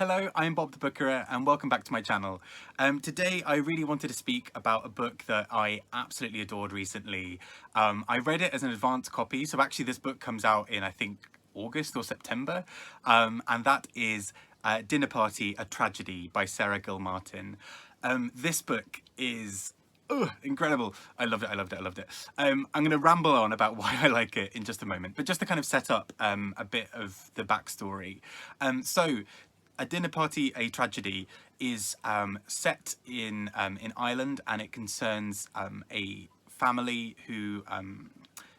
Hello, I'm Bob the Bookerer and welcome back to my channel. Today I really wanted to speak about a book that I absolutely adored recently. I read it as an advance copy, so actually this book comes out in I think August or September, and that is Dinner Party, A Tragedy by Sarah Gilmartin. This book is incredible. I loved it, I loved it, I loved it. I'm going to ramble on about why I like it in just a moment, but just to kind of set up a bit of the backstory. So, A Dinner Party, A Tragedy is set in Ireland, and it concerns a family who,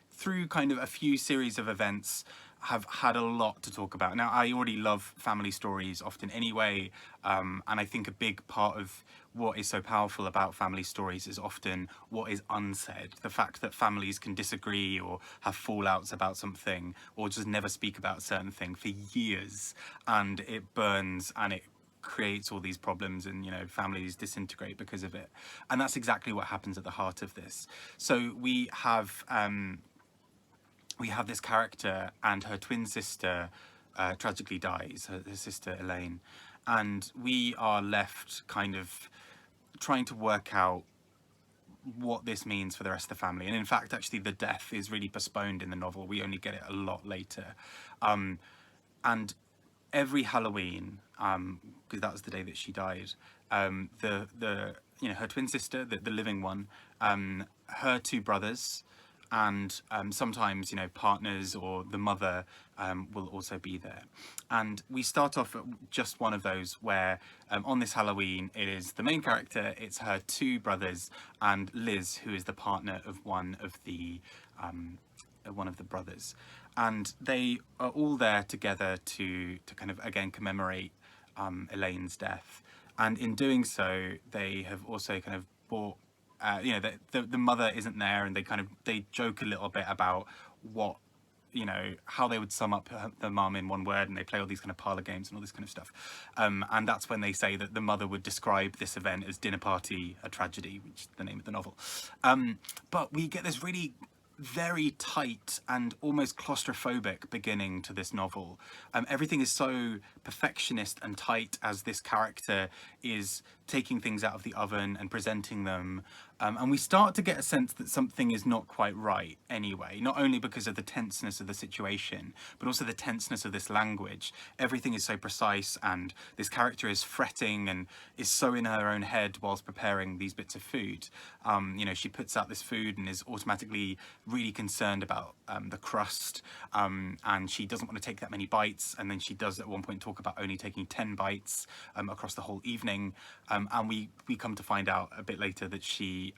through kind of a few series of events, have had a lot to talk about. Now, I already love family stories often anyway, and I think a big part of what is so powerful about family stories is often what is unsaid. The fact that families can disagree or have fallouts about something or just never speak about a certain thing for years, and it burns and it creates all these problems, and families disintegrate because of it. And that's exactly what happens at the heart of this. So we have this character, and her twin sister tragically dies, her sister Elaine, and we are left kind of trying to work out what this means for the rest of the family. And in fact, actually, the death is really postponed in the novel. We only get it a lot later. And every Halloween, because that was the day that she died, her twin sister, the living one, her two brothers, and sometimes partners or the mother will also be there. And we start off at just one of those where on this Halloween it is the main character, it's her two brothers and Liz, who is the partner of one of the brothers, and they are all there together to kind of again commemorate Elaine's death. And in doing so, they have also kind of brought the mother isn't there, and they joke a little bit about what how they would sum up the mum in one word, and they play all these kind of parlor games and all this kind of stuff. And that's when they say that the mother would describe this event as Dinner Party, A Tragedy, which is the name of the novel. But we get this really very tight and almost claustrophobic beginning to this novel. Everything is so perfectionist and tight as this character is taking things out of the oven and presenting them. And we start to get a sense that something is not quite right anyway, not only because of the tenseness of the situation, but also the tenseness of this language. Everything is so precise, and this character is fretting and is so in her own head whilst preparing these bits of food. She puts out this food and is automatically really concerned about the crust, and she doesn't want to take that many bites, and then she does at one point talk about only taking 10 bites across the whole evening. And we come to find out a bit later that she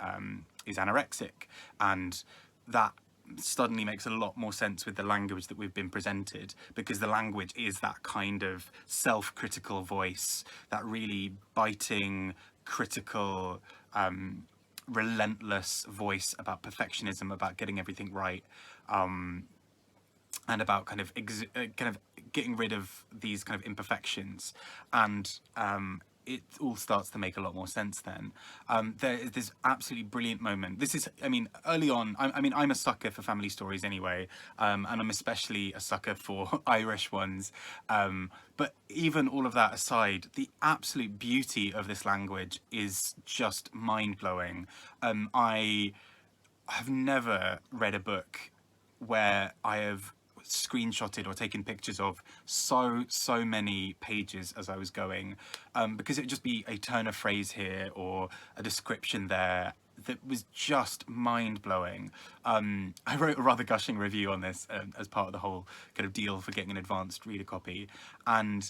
is anorexic, and that suddenly makes a lot more sense with the language that we've been presented, because the language is that kind of self-critical voice, that really biting, critical, relentless voice about perfectionism, about getting everything right, and about kind of getting rid of these kind of imperfections. And it all starts to make a lot more sense then. There is this absolutely brilliant moment. This is, early on, I'm a sucker for family stories anyway, and I'm especially a sucker for Irish ones. But even all of that aside, the absolute beauty of this language is just mind-blowing. I have never read a book where I have screenshotted or taken pictures of so many pages as I was going, because it would just be a turn of phrase here or a description there that was just mind-blowing. I wrote a rather gushing review on this as part of the whole kind of deal for getting an advanced reader copy, and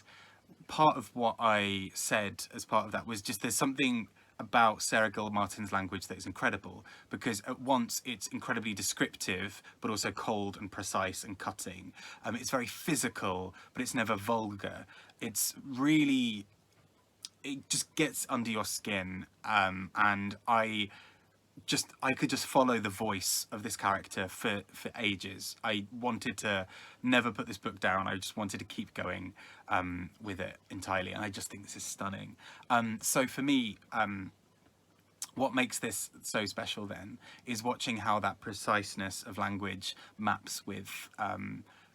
part of what I said as part of that was just there's something about Sarah Gilmartin's language that is incredible, because at once it's incredibly descriptive but also cold and precise and cutting. It's very physical, but it's never vulgar. It's really, it just gets under your skin, and I could just follow the voice of this character for ages. I wanted to never put this book down. I just wanted to keep going with it entirely, and I just think this is stunning. So for me, what makes this so special then is watching how that preciseness of language maps with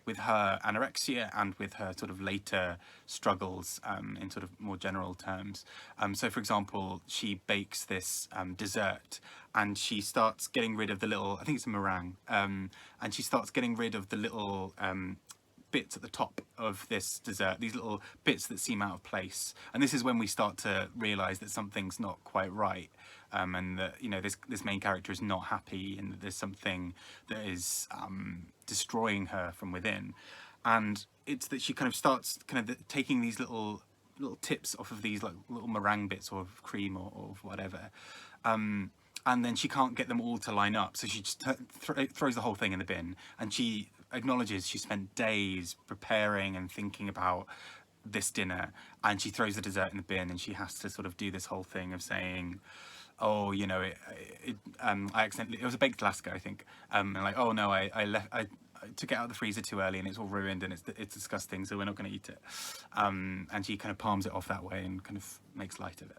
with her anorexia and with her sort of later struggles in sort of more general terms. So, for example, she bakes this dessert, and she starts getting rid of the little, I think it's a meringue, and she starts getting rid of the little bits at the top of this dessert, these little bits that seem out of place. And this is when we start to realize that something's not quite right, and that, you know, this main character is not happy, and that there's something that is destroying her from within. And it's that she kind of starts kind of taking these little tips off of these like little meringue bits or cream or whatever, and then she can't get them all to line up, so she just throws the whole thing in the bin. And she acknowledges she spent days preparing and thinking about this dinner, and she throws the dessert in the bin, and she has to sort of do this whole thing of saying, oh, you know, I accidentally, it was a baked Alaska, I think, and like, oh no, I took it out of the freezer too early and it's all ruined and it's disgusting, so we're not going to eat it. And she kind of palms it off that way and kind of makes light of it.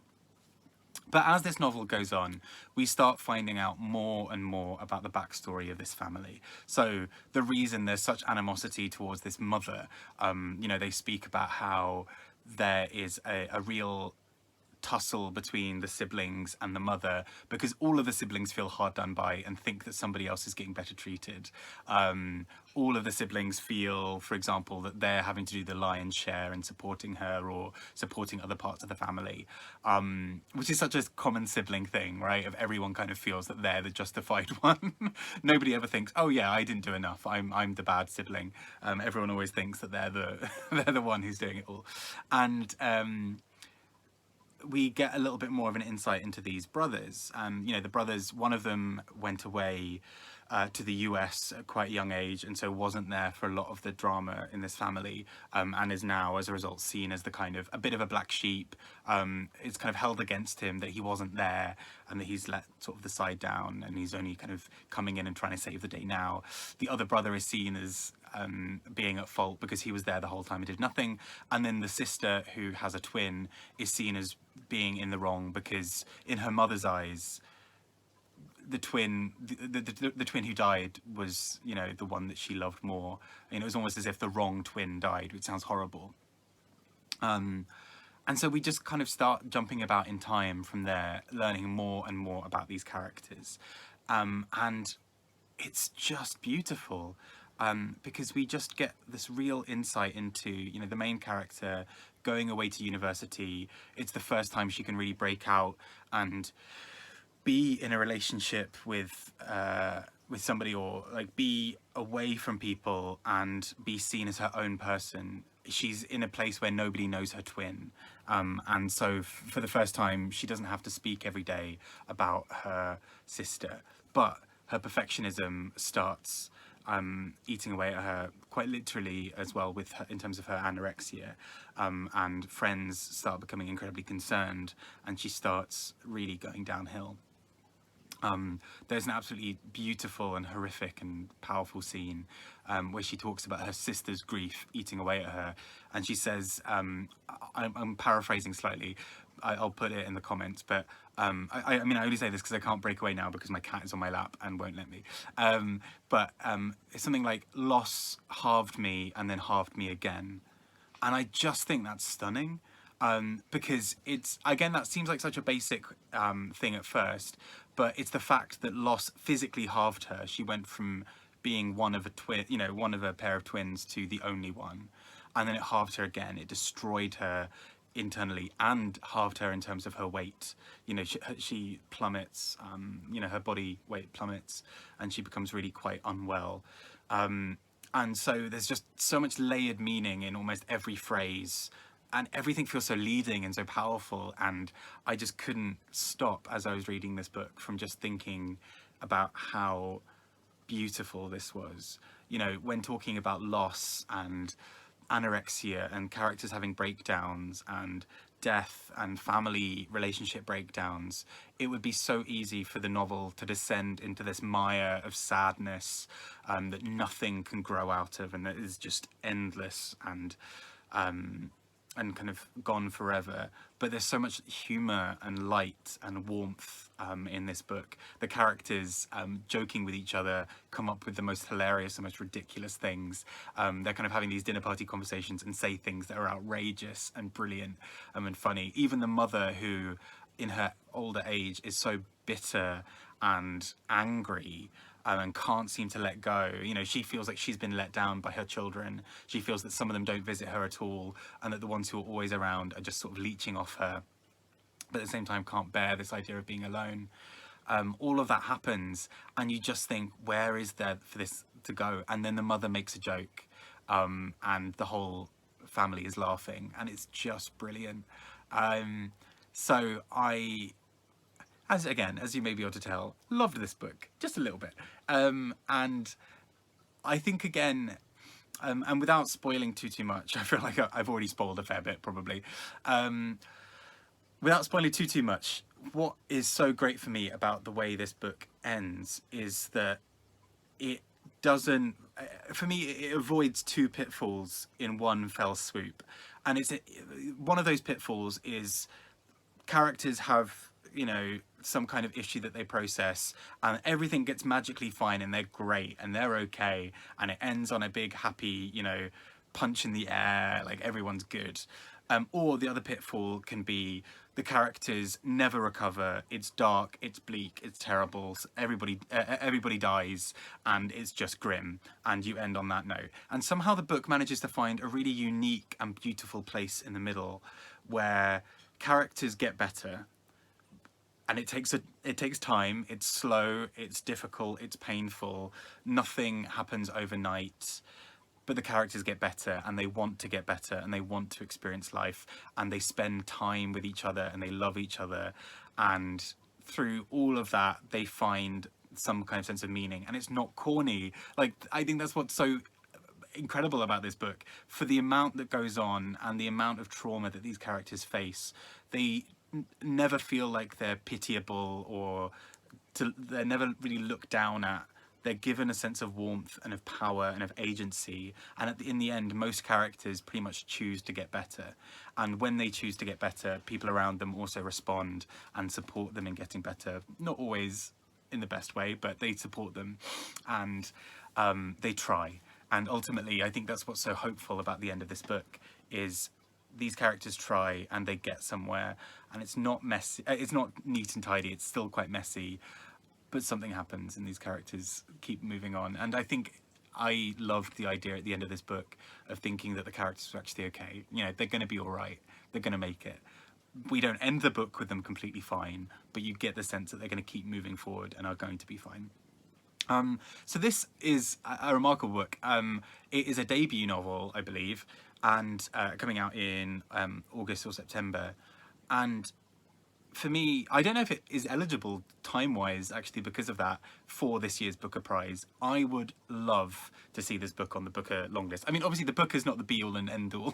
But as this novel goes on, we start finding out more and more about the backstory of this family. So the reason there's such animosity towards this mother, you know, they speak about how there is a real tussle between the siblings and the mother, because all of the siblings feel hard done by and think that somebody else is getting better treated. All of the siblings feel, for example, that they're having to do the lion's share in supporting her or supporting other parts of the family, which is such a common sibling thing, right? Of everyone kind of feels that they're the justified one. Nobody ever thinks, oh yeah, I didn't do enough, I'm the bad sibling. Everyone always thinks that they're the one who's doing it all. And we get a little bit more of an insight into these brothers. You know, the brothers, one of them went away to the US at quite a young age, and so wasn't there for a lot of the drama in this family, and is now, as a result, seen as the kind of a bit of a black sheep. It's kind of held against him that he wasn't there and that he's let sort of the side down, and he's only kind of coming in and trying to save the day now. The other brother is seen as being at fault because he was there the whole time and did nothing. And then the sister, who has a twin, is seen as being in the wrong because in her mother's eyes, the twin who died was, you know, the one that she loved more. And it was almost as if the wrong twin died, which sounds horrible. And so we just kind of start jumping about in time from there, learning more and more about these characters. And it's just beautiful. Because we just get this real insight into, you know, the main character going away to university. It's the first time she can really break out and be in a relationship with somebody, or like be away from people and be seen as her own person. She's in a place where nobody knows her twin, and so for the first time she doesn't have to speak every day about her sister, but her perfectionism starts eating away at her quite literally as well, with her, in terms of her anorexia, and friends start becoming incredibly concerned, and she starts really going downhill. There's an absolutely beautiful and horrific and powerful scene where she talks about her sister's grief eating away at her, and she says, I'm paraphrasing slightly, I'll put it in the comments, but I mean, I only say this because I can't break away now because my cat is on my lap and won't let me. But it's something like, loss halved me and then halved me again. And I just think that's stunning, because it's, again, that seems like such a basic thing at first, but it's the fact that loss physically halved her. She went from being one of a twin, you know, one of a pair of twins, to the only one. And then it halved her again. It destroyed her internally and halved her in terms of her weight. You know, she plummets, you know, her body weight plummets, and she becomes really quite unwell. And so there's just so much layered meaning in almost every phrase, and everything feels so leading and so powerful. And I just couldn't stop, as I was reading this book, from just thinking about how beautiful this was. You know, when talking about loss and anorexia and characters having breakdowns and death and family relationship breakdowns, it would be so easy for the novel to descend into this mire of sadness that nothing can grow out of, and that is just endless and and kind of gone forever, but there's so much humor and light and warmth in this book. The characters joking with each other come up with the most hilarious and most ridiculous things. They're kind of having these dinner party conversations and say things that are outrageous and brilliant and funny. Even the mother, who in her older age is so bitter and angry and can't seem to let go. You know, she feels like she's been let down by her children. She feels that some of them don't visit her at all, and that the ones who are always around are just sort of leeching off her, but at the same time can't bear this idea of being alone. All of that happens, and you just think, where is there for this to go? And then the mother makes a joke, and the whole family is laughing, and it's just brilliant. So I, as you may be able to tell, loved this book just a little bit. And I think, again, and without spoiling too much, I feel like I've already spoiled a fair bit probably. Without spoiling too much, what is so great for me about the way this book ends is that it doesn't, for me, it avoids two pitfalls in one fell swoop. And it's one of those pitfalls is characters have, you know, some kind of issue that they process, and everything gets magically fine and they're great and they're okay, and it ends on a big happy, you know, punch in the air, like everyone's good. Or the other pitfall can be the characters never recover. It's dark, it's bleak, it's terrible. Everybody dies, and it's just grim, and you end on that note. And somehow the book manages to find a really unique and beautiful place in the middle, where characters get better, and it takes time. It's slow, it's difficult, it's painful. Nothing happens overnight. But the characters get better, and they want to get better, and they want to experience life, and they spend time with each other, and they love each other, and through all of that they find some kind of sense of meaning. And it's not corny. Like, I think that's what's so incredible about this book. For the amount that goes on and the amount of trauma that these characters face, they never feel like they're pitiable, or they're never really looked down at. They're given a sense of warmth and of power and of agency, and in the end most characters pretty much choose to get better. And when they choose to get better, people around them also respond and support them in getting better. Not always in the best way, but they support them, and they try. And ultimately, I think that's what's so hopeful about the end of this book, is these characters try and they get somewhere, and it's not messy, it's not neat and tidy, it's still quite messy, but something happens and these characters keep moving on. And I think I loved the idea at the end of this book of thinking that the characters are actually okay. You know, they're going to be all right, they're going to make it. We don't end the book with them completely fine, but you get the sense that they're going to keep moving forward and are going to be fine. So this is a remarkable book. It is a debut novel, I believe, and coming out in August or September. And for me, I don't know if it is eligible time-wise, actually, because of that, for this year's Booker Prize. I would love to see this book on the Booker longlist. I mean, obviously, the Booker's not the be-all and end-all.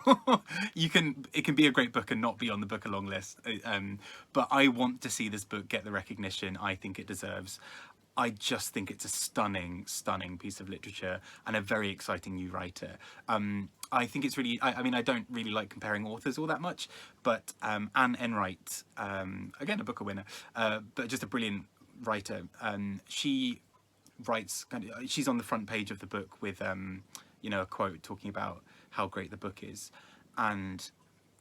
It can be a great book and not be on the Booker longlist. But I want to see this book get the recognition I think it deserves. I just think it's a stunning piece of literature and a very exciting new writer. I think it's really, I mean, I don't really like comparing authors all that much, but Anne Enright, again, a Booker winner, but just a brilliant writer. She writes, she's on the front page of the book with, you know, a quote talking about how great the book is. And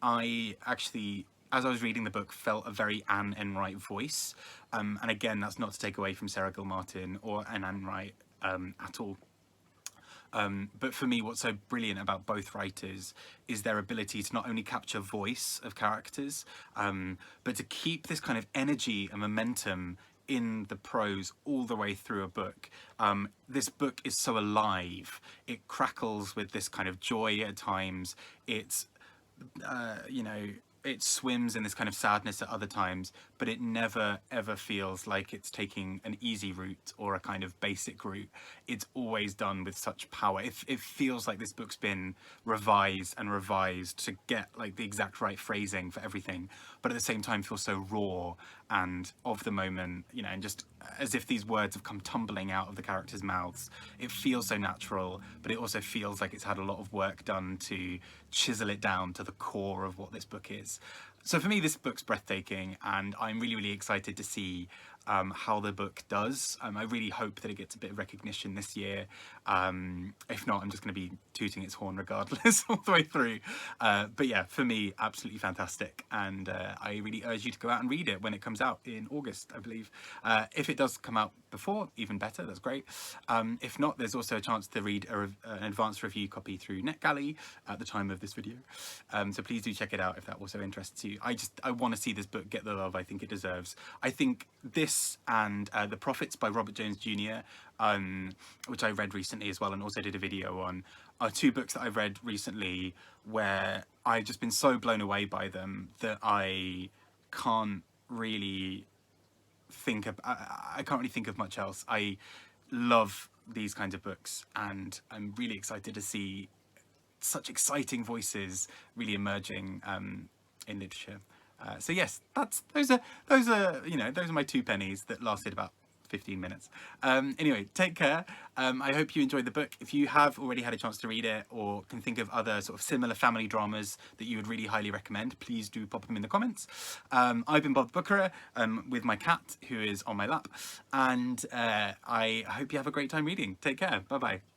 I actually, as I was reading the book, felt a very Anne Enright voice. And again, that's not to take away from Sarah Gilmartin or Anne Enright at all. But for me, what's so brilliant about both writers is their ability to not only capture voice of characters, but to keep this kind of energy and momentum in the prose all the way through a book. This book is so alive. It crackles with this kind of joy at times. It's, you know, it swims in this kind of sadness at other times, but it never ever feels like it's taking an easy route or a kind of basic route. It's always done with such power. It feels like this book's been revised and revised to get like the exact right phrasing for everything, but at the same time feels so raw and of the moment, you know, and just as if these words have come tumbling out of the characters' mouths. It feels so natural, but it also feels like it's had a lot of work done to chisel it down to the core of what this book is. So for me, this book's breathtaking, and I'm really, really excited to see how the book does. I really hope that it gets a bit of recognition this year. If not, I'm just going to be tooting its horn regardless all the way through. But yeah, for me, absolutely fantastic, and I really urge you to go out and read it when it comes out in August, I believe. If it does come out before, even better, that's great. If not, there's also a chance to read an advanced review copy through Net Galley at the time of this video. So please do check it out if that also interests you. I want to see this book get the love I think it deserves. I think this and The Prophets by Robert Jones Jr., which I read recently as well and also did a video on, are two books that I've read recently where I've just been so blown away by them that I can't really think of much else. I love these kinds of books, and I'm really excited to see such exciting voices really emerging in literature. So yes, those are my 2 pennies that lasted about 15 minutes. Anyway, take care. I hope you enjoyed the book. If you have already had a chance to read it, or can think of other sort of similar family dramas that you would really highly recommend, please do pop them in the comments. I've been Bob Bookerer with my cat, who is on my lap, and I hope you have a great time reading. Take care. Bye bye.